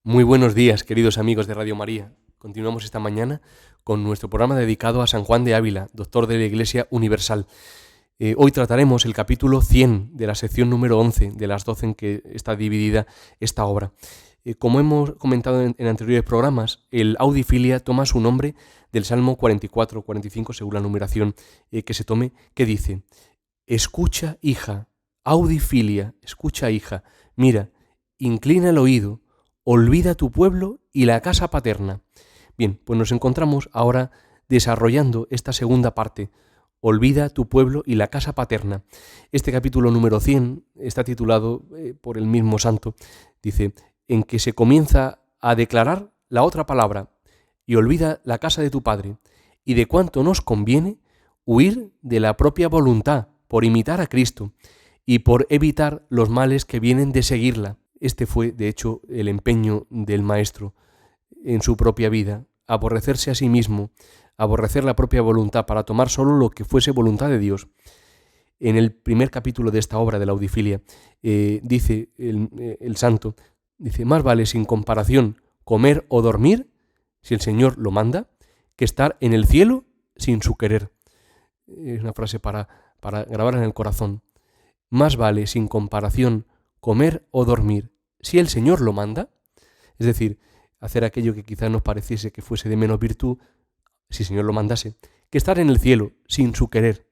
Muy buenos días, queridos amigos de Radio María. Continuamos esta mañana con nuestro programa dedicado a San Juan de Ávila, doctor de la Iglesia Universal. Hoy trataremos el capítulo 100 de la sección número 11 de las 12 en que está dividida esta obra. Como hemos comentado en anteriores programas, el Audifilia toma su nombre del Salmo 44, 45, según la numeración que se tome, que dice: escucha, hija, Audifilia, escucha, hija, mira, inclina el oído, olvida tu pueblo y la casa paterna. Bien, pues nos encontramos ahora desarrollando esta segunda parte. Olvida tu pueblo y la casa paterna. Este capítulo número 100 está titulado por el mismo santo, dice, en que se comienza a declarar la otra palabra: y olvida la casa de tu padre, y de cuánto nos conviene huir de la propia voluntad por imitar a Cristo y por evitar los males que vienen de seguirla. Este fue, de hecho, el empeño del Maestro en su propia vida: aborrecerse a sí mismo, aborrecer la propia voluntad para tomar solo lo que fuese voluntad de Dios. En el primer capítulo de esta obra de la Audifilia, dice el santo, dice: más vale sin comparación comer o dormir, si el Señor lo manda, que estar en el cielo sin su querer. Es una frase para grabar en el corazón. Más vale sin comparación comer o dormir, si el Señor lo manda, es decir, hacer aquello que quizás nos pareciese que fuese de menos virtud, si el Señor lo mandase, que estar en el cielo sin su querer,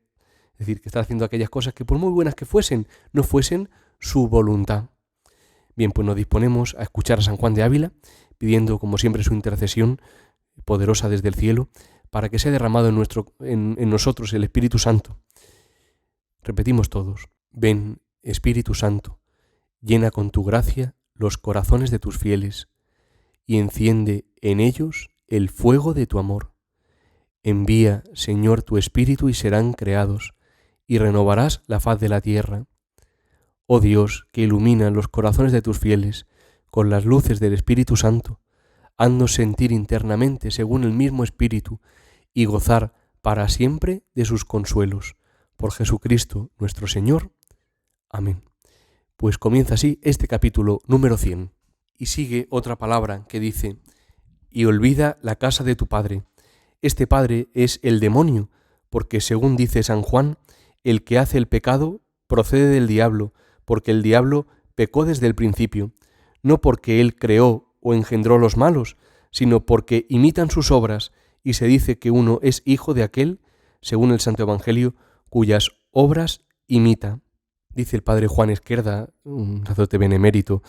es decir, que estar haciendo aquellas cosas que por muy buenas que fuesen, no fuesen su voluntad. Bien, pues nos disponemos a escuchar a San Juan de Ávila, pidiendo como siempre su intercesión poderosa desde el cielo, para que sea derramado en nosotros el Espíritu Santo. Repetimos todos: ven, Espíritu Santo, llena con tu gracia los corazones de tus fieles y enciende en ellos el fuego de tu amor. Envía, Señor, tu Espíritu y serán creados, y renovarás la faz de la tierra. Oh Dios, que ilumina los corazones de tus fieles con las luces del Espíritu Santo, haznos sentir internamente según el mismo Espíritu y gozar para siempre de sus consuelos. Por Jesucristo nuestro Señor. Amén. Pues comienza así este capítulo número 100. Y sigue otra palabra que dice: y olvida la casa de tu padre. Este padre es el demonio, porque según dice San Juan, el que hace el pecado procede del diablo, porque el diablo pecó desde el principio, no porque él creó o engendró los malos, sino porque imitan sus obras, y se dice que uno es hijo de aquel, según el Santo Evangelio, cuyas obras imita. Dice el padre Juan Esquerda, un sacerdote benemérito,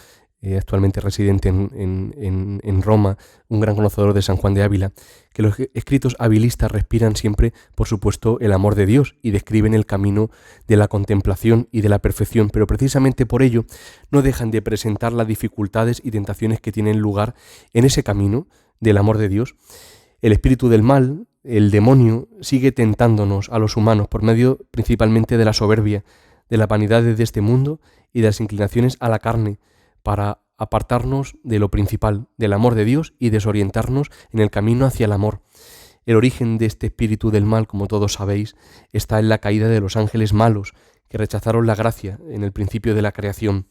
actualmente residente en Roma, un gran conocedor de San Juan de Ávila, que los escritos avilistas respiran siempre, por supuesto, el amor de Dios y describen el camino de la contemplación y de la perfección, pero precisamente por ello no dejan de presentar las dificultades y tentaciones que tienen lugar en ese camino del amor de Dios. El espíritu del mal, el demonio, sigue tentándonos a los humanos por medio principalmente de la soberbia, de las vanidades de este mundo y de las inclinaciones a la carne, para apartarnos de lo principal, del amor de Dios, y desorientarnos en el camino hacia el amor. El origen de este espíritu del mal, como todos sabéis, está en la caída de los ángeles malos, que rechazaron la gracia en el principio de la creación.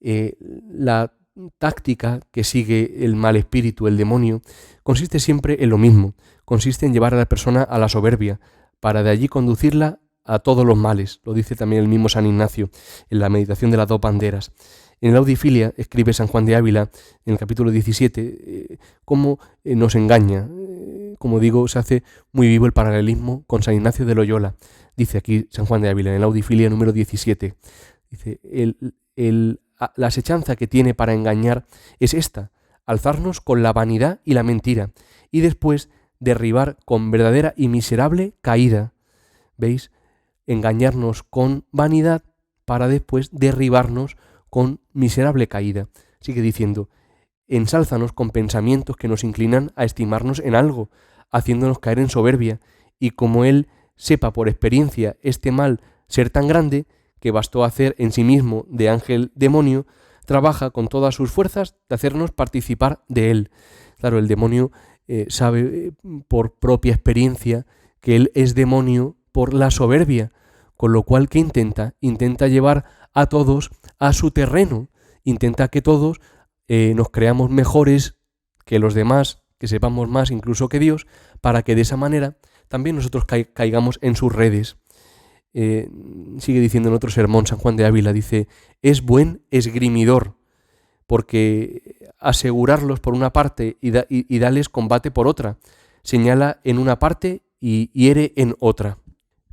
La táctica que sigue el mal espíritu, el demonio, consiste siempre en lo mismo, consiste en llevar a la persona a la soberbia, para de allí conducirla a todos los males. Lo dice también el mismo San Ignacio en la meditación de las dos banderas. En el Audifilia escribe San Juan de Ávila, en el capítulo 17, cómo nos engaña. Como digo, se hace muy vivo el paralelismo con San Ignacio de Loyola. Dice aquí San Juan de Ávila, en el Audifilia número 17, dice: la asechanza que tiene para engañar es esta: alzarnos con la vanidad y la mentira, y después derribar con verdadera y miserable caída. ¿Veis? Engañarnos con vanidad para después derribarnos con miserable caída. Sigue diciendo: ensálzanos con pensamientos que nos inclinan a estimarnos en algo, haciéndonos caer en soberbia, y como él sepa por experiencia este mal ser tan grande, que bastó hacer en sí mismo de ángel demonio, trabaja con todas sus fuerzas de hacernos participar de él. Claro, el demonio sabe por propia experiencia que él es demonio por la soberbia, con lo cual, ¿qué intenta? Intenta llevar a todos a su terreno, intenta que todos nos creamos mejores que los demás, que sepamos más incluso que Dios, para que de esa manera también nosotros caigamos en sus redes. Sigue diciendo en otro sermón San Juan de Ávila, dice, es buen esgrimidor, porque asegurarlos por una parte y darles combate por otra, señala en una parte y hiere en otra.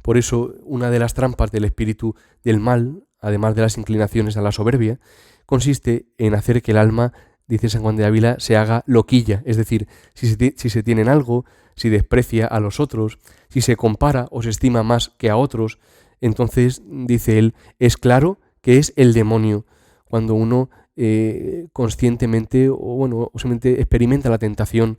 Por eso, una de las trampas del espíritu del mal, además de las inclinaciones a la soberbia, consiste en hacer que el alma, dice San Juan de Ávila, se haga loquilla, es decir, si se tiene en algo, si desprecia a los otros, si se compara o se estima más que a otros, entonces, dice él, es claro que es el demonio. Cuando uno conscientemente o simplemente experimenta la tentación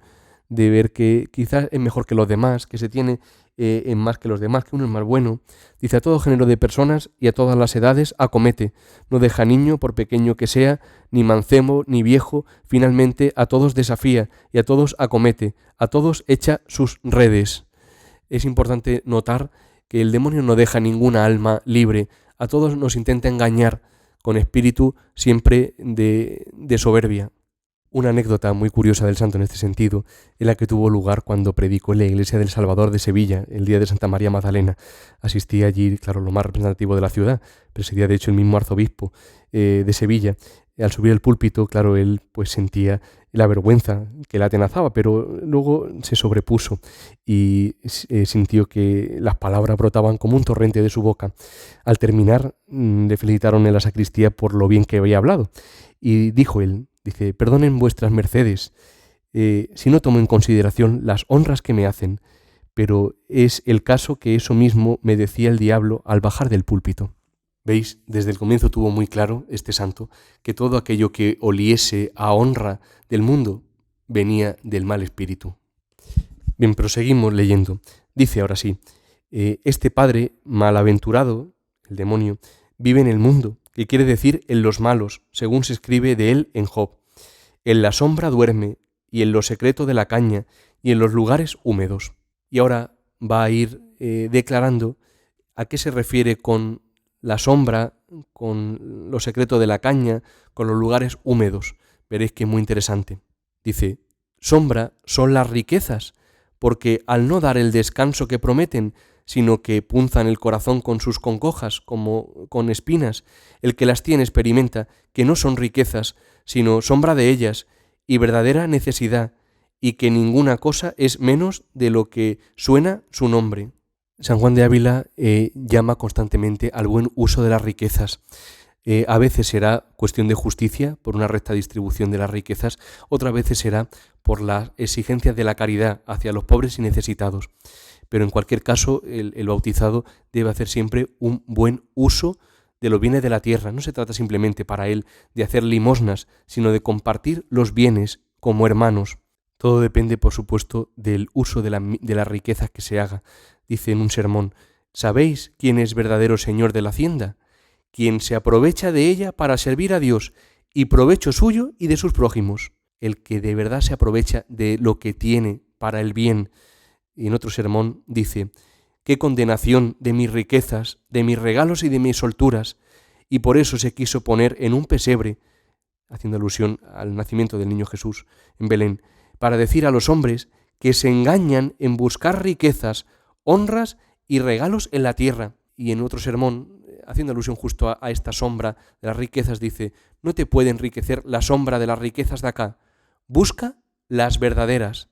de ver que quizás es mejor que los demás, que se tiene en más que los demás, que uno es más bueno. Dice, a todo género de personas y a todas las edades acomete, no deja niño por pequeño que sea, ni mancebo, ni viejo, finalmente a todos desafía y a todos acomete, a todos echa sus redes. Es importante notar que el demonio no deja ninguna alma libre, a todos nos intenta engañar con espíritu siempre de soberbia. Una anécdota muy curiosa del santo en este sentido es la que tuvo lugar cuando predicó en la iglesia del Salvador de Sevilla, el día de Santa María Magdalena. Asistía allí, claro, lo más representativo de la ciudad, presidía de hecho el mismo arzobispo de Sevilla. Al subir el púlpito, claro, él pues sentía la vergüenza que la atenazaba, pero luego se sobrepuso y sintió que las palabras brotaban como un torrente de su boca. Al terminar, le felicitaron en la sacristía por lo bien que había hablado y dijo él, dice, perdonen vuestras mercedes si no tomo en consideración las honras que me hacen, pero es el caso que eso mismo me decía el diablo al bajar del púlpito. ¿Veis? Desde el comienzo tuvo muy claro este santo que todo aquello que oliese a honra del mundo venía del mal espíritu. Bien, proseguimos leyendo. Dice ahora sí, este padre malaventurado, el demonio, vive en el mundo, que quiere decir en los malos, según se escribe de él en Job. En la sombra duerme, y en lo secreto de la caña, y en los lugares húmedos. Y ahora va a ir declarando a qué se refiere con la sombra, con lo secreto de la caña, con los lugares húmedos. Veréis que es muy interesante. Dice, sombra son las riquezas, porque al no dar el descanso que prometen, sino que punzan el corazón con sus congojas, como con espinas, el que las tiene experimenta que no son riquezas, sino sombra de ellas, y verdadera necesidad, y que ninguna cosa es menos de lo que suena su nombre. San Juan de Ávila llama constantemente al buen uso de las riquezas. A veces será cuestión de justicia, por una recta distribución de las riquezas, otras veces será por las exigencias de la caridad hacia los pobres y necesitados. Pero en cualquier caso, el bautizado debe hacer siempre un buen uso de los bienes de la tierra. No se trata simplemente para él de hacer limosnas, sino de compartir los bienes como hermanos. Todo depende, por supuesto, del uso de las riquezas que se haga. Dice en un sermón, ¿sabéis quién es verdadero señor de la hacienda? Quien se aprovecha de ella para servir a Dios y provecho suyo y de sus prójimos. El que de verdad se aprovecha de lo que tiene para el bien. Y en otro sermón dice, qué condenación de mis riquezas, de mis regalos y de mis solturas, y por eso se quiso poner en un pesebre, haciendo alusión al nacimiento del niño Jesús en Belén, para decir a los hombres que se engañan en buscar riquezas, honras y regalos en la tierra. Y en otro sermón, haciendo alusión justo a esta sombra de las riquezas, dice, no te puede enriquecer la sombra de las riquezas de acá, busca las verdaderas.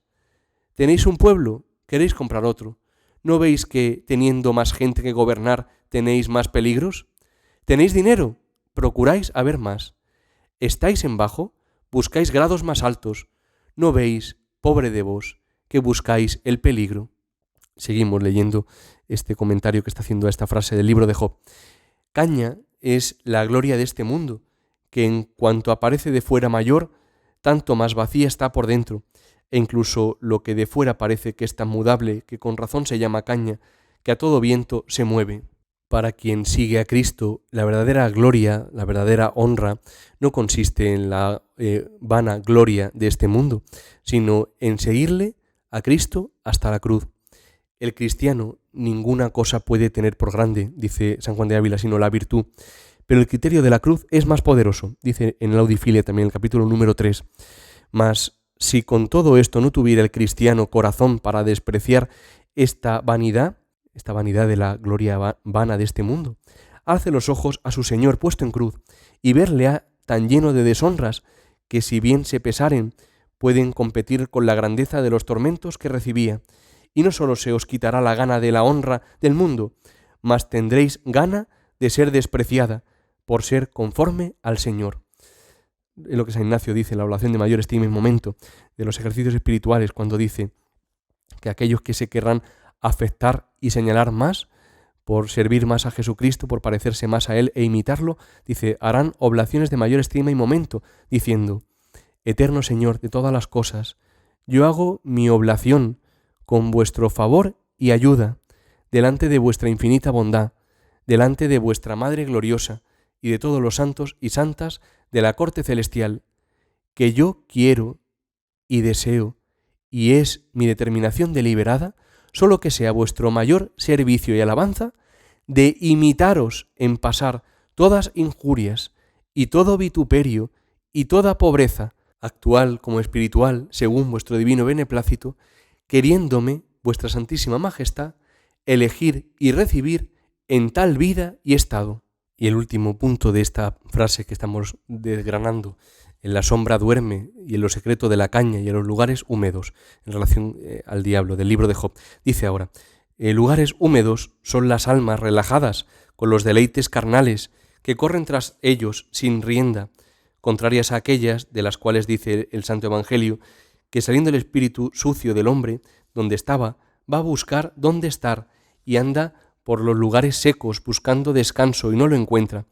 ¿Tenéis un pueblo? ¿Queréis comprar otro? ¿No veis que teniendo más gente que gobernar tenéis más peligros? ¿Tenéis dinero? Procuráis haber más. ¿Estáis en bajo? Buscáis grados más altos. ¿No veis, pobre de vos, que buscáis el peligro? Seguimos leyendo este comentario que está haciendo a esta frase del libro de Job. Caña es la gloria de este mundo, que en cuanto aparece de fuera mayor, tanto más vacía está por dentro, e incluso lo que de fuera parece que es tan mudable que con razón se llama caña, que a todo viento se mueve. Para quien sigue a Cristo, la verdadera gloria, la verdadera honra, no consiste en la vana gloria de este mundo, sino en seguirle a Cristo hasta la cruz. El cristiano ninguna cosa puede tener por grande, dice San Juan de Ávila, sino la virtud, Pero el criterio de la cruz es más poderoso, dice en la Audifilia también, el capítulo número 3. Mas si con todo esto no tuviera el cristiano corazón para despreciar esta vanidad de la gloria vana de este mundo, alce los ojos a su Señor puesto en cruz y verle a tan lleno de deshonras que si bien se pesaren, pueden competir con la grandeza de los tormentos que recibía. Y no solo se os quitará la gana de la honra del mundo, mas tendréis gana de ser despreciada por ser conforme al Señor. Es lo que San Ignacio dice en la oración de mayor estima y momento de los ejercicios espirituales, cuando dice que aquellos que se querrán afectar y señalar más, por servir más a Jesucristo, por parecerse más a Él e imitarlo, dice, harán oblaciones de mayor estima y momento, diciendo, Eterno Señor de todas las cosas, yo hago mi oblación con vuestro favor y ayuda, delante de vuestra infinita bondad, delante de vuestra Madre gloriosa y de todos los santos y santas de la corte celestial, que yo quiero y deseo, y es mi determinación deliberada, solo que sea vuestro mayor servicio y alabanza, de imitaros en pasar todas injurias y todo vituperio y toda pobreza, actual como espiritual, según vuestro divino beneplácito, queriéndome, vuestra santísima majestad, elegir y recibir en tal vida y estado. Y el último punto de esta frase que estamos desgranando, en la sombra duerme y en lo secreto de la caña y en los lugares húmedos, en relación al diablo, del libro de Job. Dice ahora, lugares húmedos son las almas relajadas con los deleites carnales que corren tras ellos sin rienda, contrarias a aquellas de las cuales dice el Santo Evangelio, que saliendo el espíritu sucio del hombre, donde estaba, va a buscar dónde estar y anda por los lugares secos buscando descanso y no lo encuentra,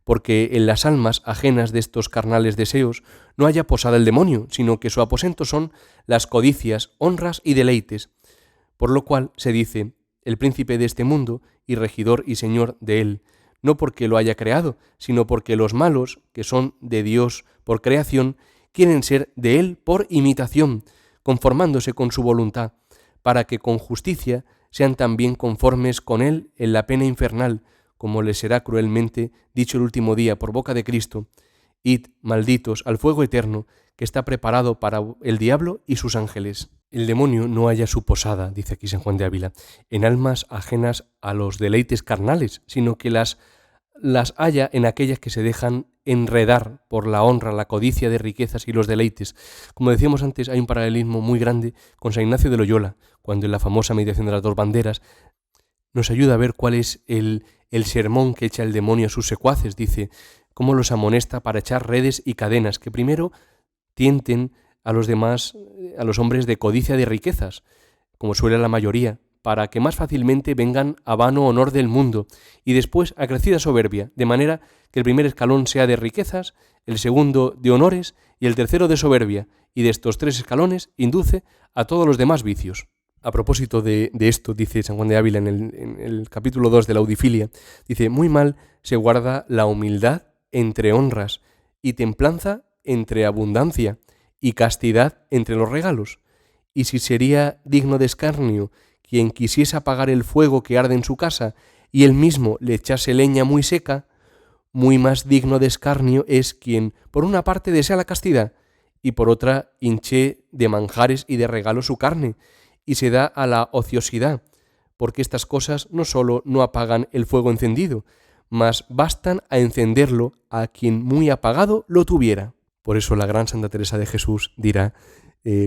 porque en las almas ajenas de estos carnales deseos no haya posada el demonio, sino que su aposento son las codicias, honras y deleites, por lo cual se dice, el príncipe de este mundo y regidor y señor de él, no porque lo haya creado, sino porque los malos, que son de Dios por creación, quieren ser de él por imitación, conformándose con su voluntad, para que con justicia sean también conformes con él en la pena infernal, como les será cruelmente dicho el último día por boca de Cristo, id, malditos, al fuego eterno, que está preparado para el diablo y sus ángeles. El demonio no halla su posada, dice aquí San Juan de Ávila, en almas ajenas a los deleites carnales, sino que las halla en aquellas que se dejan enredar por la honra, la codicia de riquezas y los deleites. Como decíamos antes, hay un paralelismo muy grande con San Ignacio de Loyola, cuando en la famosa meditación de las dos banderas nos ayuda a ver cuál es el sermón que echa el demonio a sus secuaces. Dice, cómo los amonesta para echar redes y cadenas, que primero tienten a los demás, a los hombres de codicia de riquezas, como suele la mayoría, para que más fácilmente vengan a vano honor del mundo, y después a crecida soberbia, de manera que el primer escalón sea de riquezas, el segundo de honores y el tercero de soberbia, y de estos tres escalones induce a todos los demás vicios. A propósito de esto, dice San Juan de Ávila en el capítulo 2 de la Audifilia, dice, muy mal se guarda la humildad entre honras, y templanza entre abundancia, y castidad entre los regalos. Y si sería digno de escarnio quien quisiese apagar el fuego que arde en su casa, y él mismo le echase leña muy seca, muy más digno de escarnio es quien, por una parte, desea la castidad, y por otra, hinche de manjares y de regalos su carne, y se da a la ociosidad, porque estas cosas no sólo no apagan el fuego encendido, mas bastan a encenderlo a quien muy apagado lo tuviera. Por eso la gran Santa Teresa de Jesús dirá,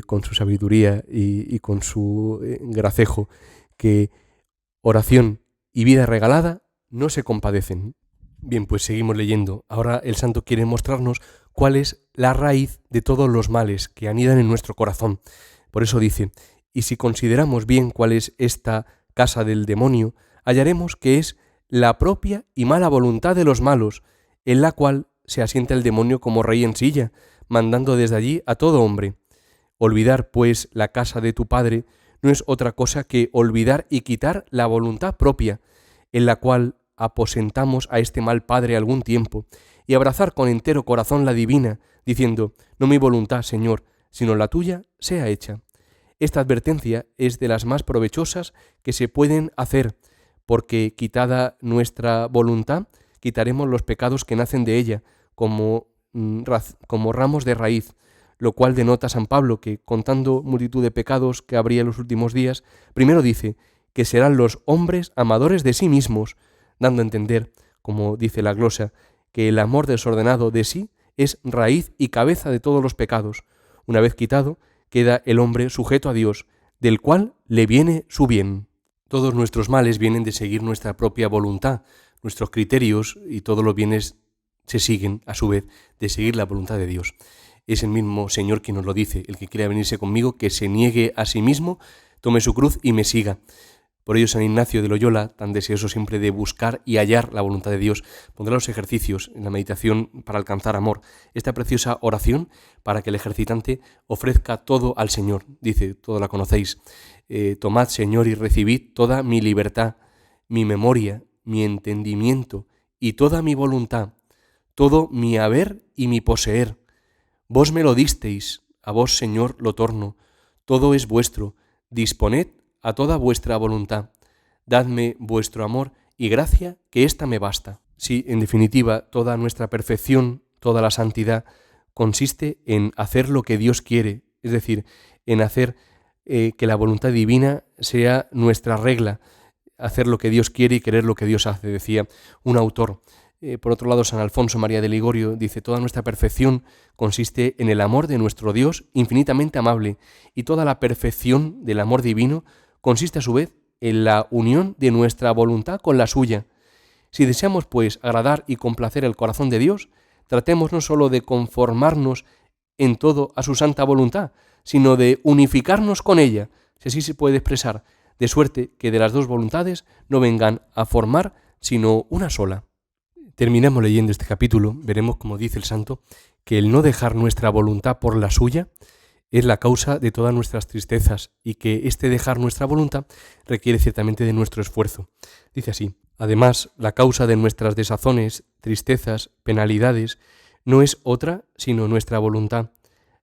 con su sabiduría y con su gracejo, que oración y vida regalada no se compadecen. Bien, pues seguimos leyendo. Ahora el santo quiere mostrarnos cuál es la raíz de todos los males que anidan en nuestro corazón. Por eso dice, y si consideramos bien cuál es esta casa del demonio, hallaremos que es la propia y mala voluntad de los malos, en la cual se asienta el demonio como rey en silla, mandando desde allí a todo hombre. Olvidar, pues, la casa de tu Padre no es otra cosa que olvidar y quitar la voluntad propia, en la cual aposentamos a este mal Padre algún tiempo, y abrazar con entero corazón la divina, diciendo, no mi voluntad, Señor, sino la tuya sea hecha. Esta advertencia es de las más provechosas que se pueden hacer, porque quitada nuestra voluntad, quitaremos los pecados que nacen de ella, como ramos de raíz, lo cual denota San Pablo que, contando multitud de pecados que habría en los últimos días, primero dice que serán los hombres amadores de sí mismos, dando a entender, como dice la glosa, que el amor desordenado de sí es raíz y cabeza de todos los pecados. Una vez quitado, queda el hombre sujeto a Dios, del cual le viene su bien. Todos nuestros males vienen de seguir nuestra propia voluntad, nuestros criterios y todos los bienes se siguen, a su vez, de seguir la voluntad de Dios. Es el mismo Señor quien nos lo dice: el que quiera venirse conmigo, que se niegue a sí mismo, tome su cruz y me siga. Por ello San Ignacio de Loyola, tan deseoso siempre de buscar y hallar la voluntad de Dios, pondrá los ejercicios en la meditación para alcanzar amor, esta preciosa oración para que el ejercitante ofrezca todo al Señor. Dice, todo la conocéis: tomad, Señor, y recibid toda mi libertad, mi memoria, mi entendimiento y toda mi voluntad, todo mi haber y mi poseer. Vos me lo disteis, a vos, Señor, lo torno, todo es vuestro, disponed a toda vuestra voluntad, dadme vuestro amor y gracia, que ésta me basta. Sí, en definitiva, toda nuestra perfección, toda la santidad, consiste en hacer lo que Dios quiere, es decir, en hacer que la voluntad divina sea nuestra regla, hacer lo que Dios quiere y querer lo que Dios hace, decía un autor. Por otro lado, San Alfonso María de Ligorio dice: toda nuestra perfección consiste en el amor de nuestro Dios infinitamente amable, y toda la perfección del amor divino consiste a su vez en la unión de nuestra voluntad con la suya. Si deseamos, pues, agradar y complacer el corazón de Dios, tratemos no sólo de conformarnos en todo a su santa voluntad, sino de unificarnos con ella, si así se puede expresar, de suerte que de las dos voluntades no vengan a formar sino una sola. Terminamos leyendo este capítulo, veremos, como dice el santo, que el no dejar nuestra voluntad por la suya es la causa de todas nuestras tristezas y que este dejar nuestra voluntad requiere ciertamente de nuestro esfuerzo. Dice así: además, la causa de nuestras desazones, tristezas, penalidades, no es otra sino nuestra voluntad,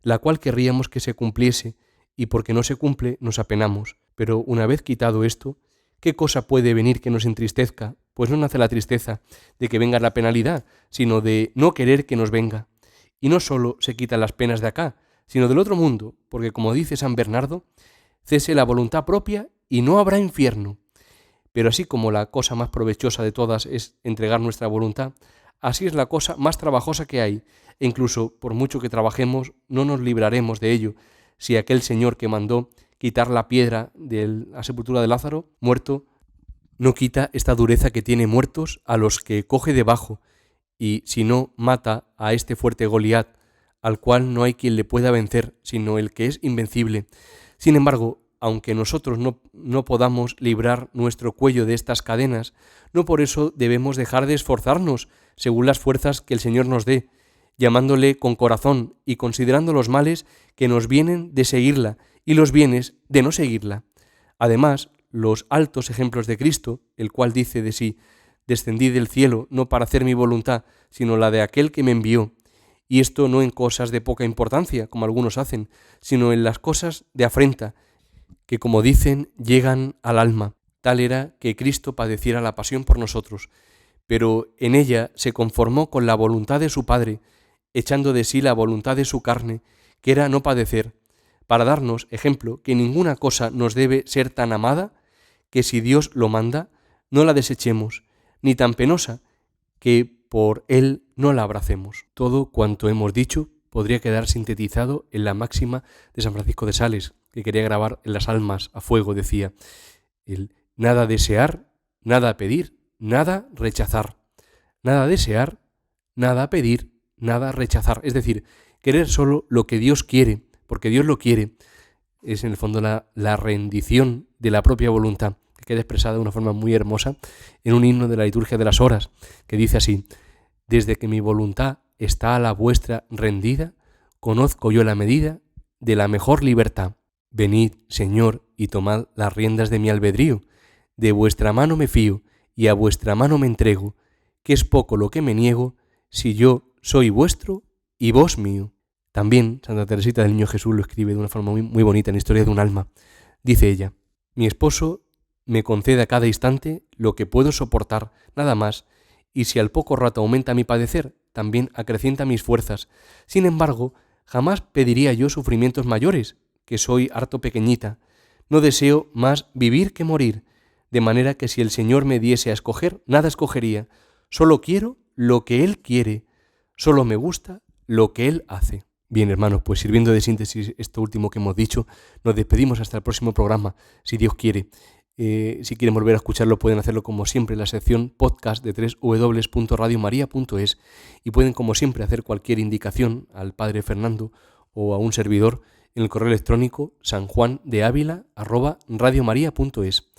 la cual querríamos que se cumpliese, y porque no se cumple nos apenamos. Pero una vez quitado esto, ¿qué cosa puede venir que nos entristezca? Pues no nace la tristeza de que venga la penalidad, sino de no querer que nos venga. Y no solo se quitan las penas de acá, sino del otro mundo, porque como dice San Bernardo, cese la voluntad propia y no habrá infierno. Pero así como la cosa más provechosa de todas es entregar nuestra voluntad, así es la cosa más trabajosa que hay, e incluso por mucho que trabajemos no nos libraremos de ello, si aquel Señor que mandó quitar la piedra de la sepultura de Lázaro, muerto, no quita esta dureza que tiene muertos a los que coge debajo, y si no mata a este fuerte Goliat, al cual no hay quien le pueda vencer, sino el que es invencible. Sin embargo, aunque nosotros no podamos librar nuestro cuello de estas cadenas, no por eso debemos dejar de esforzarnos según las fuerzas que el Señor nos dé, llamándole con corazón y considerando los males que nos vienen de seguirla y los bienes de no seguirla. Además, los altos ejemplos de Cristo, el cual dice de sí: descendí del cielo no para hacer mi voluntad, sino la de aquel que me envió. Y esto no en cosas de poca importancia, como algunos hacen, sino en las cosas de afrenta, que, como dicen, llegan al alma. Tal era que Cristo padeciera la pasión por nosotros, pero en ella se conformó con la voluntad de su Padre, echando de sí la voluntad de su carne, que era no padecer, para darnos ejemplo que ninguna cosa nos debe ser tan amada que, si Dios lo manda, no la desechemos, ni tan penosa que por Él no la abracemos. Todo cuanto hemos dicho podría quedar sintetizado en la máxima de San Francisco de Sales, que quería grabar en las almas a fuego. Decía: el nada desear, nada pedir, nada rechazar. Nada desear, nada pedir, nada rechazar. Es decir, querer solo lo que Dios quiere, porque Dios lo quiere. Es en el fondo la rendición de la propia voluntad, que queda expresada de una forma muy hermosa en un himno de la liturgia de las horas, que dice así: desde que mi voluntad está a la vuestra rendida, conozco yo la medida de la mejor libertad. Venid, Señor, y tomad las riendas de mi albedrío, de vuestra mano me fío, y a vuestra mano me entrego, que es poco lo que me niego, si yo soy vuestro y vos mío. También Santa Teresita del Niño Jesús lo escribe de una forma muy bonita en Historia de un alma. Dice ella: mi esposo me concede a cada instante lo que puedo soportar, nada más, y si al poco rato aumenta mi padecer, también acrecienta mis fuerzas. Sin embargo, jamás pediría yo sufrimientos mayores, que soy harto pequeñita. No deseo más vivir que morir, de manera que si el Señor me diese a escoger, nada escogería. Solo quiero lo que Él quiere, solo me gusta lo que Él hace. Bien, hermanos, pues sirviendo de síntesis esto último que hemos dicho, nos despedimos hasta el próximo programa, si Dios quiere. Si quieren volver a escucharlo, pueden hacerlo como siempre en la sección podcast de www.radiomaria.es y pueden como siempre hacer cualquier indicación al Padre Fernando o a un servidor en el correo electrónico sanjuandeavila@radiomaria.es.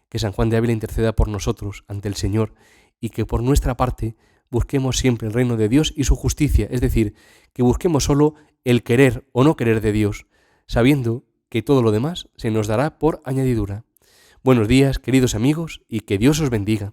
Que San Juan de Ávila interceda por nosotros ante el Señor y que por nuestra parte busquemos siempre el reino de Dios y su justicia, es decir, que busquemos solo el querer o no querer de Dios, sabiendo que todo lo demás se nos dará por añadidura. Buenos días, queridos amigos, y que Dios os bendiga.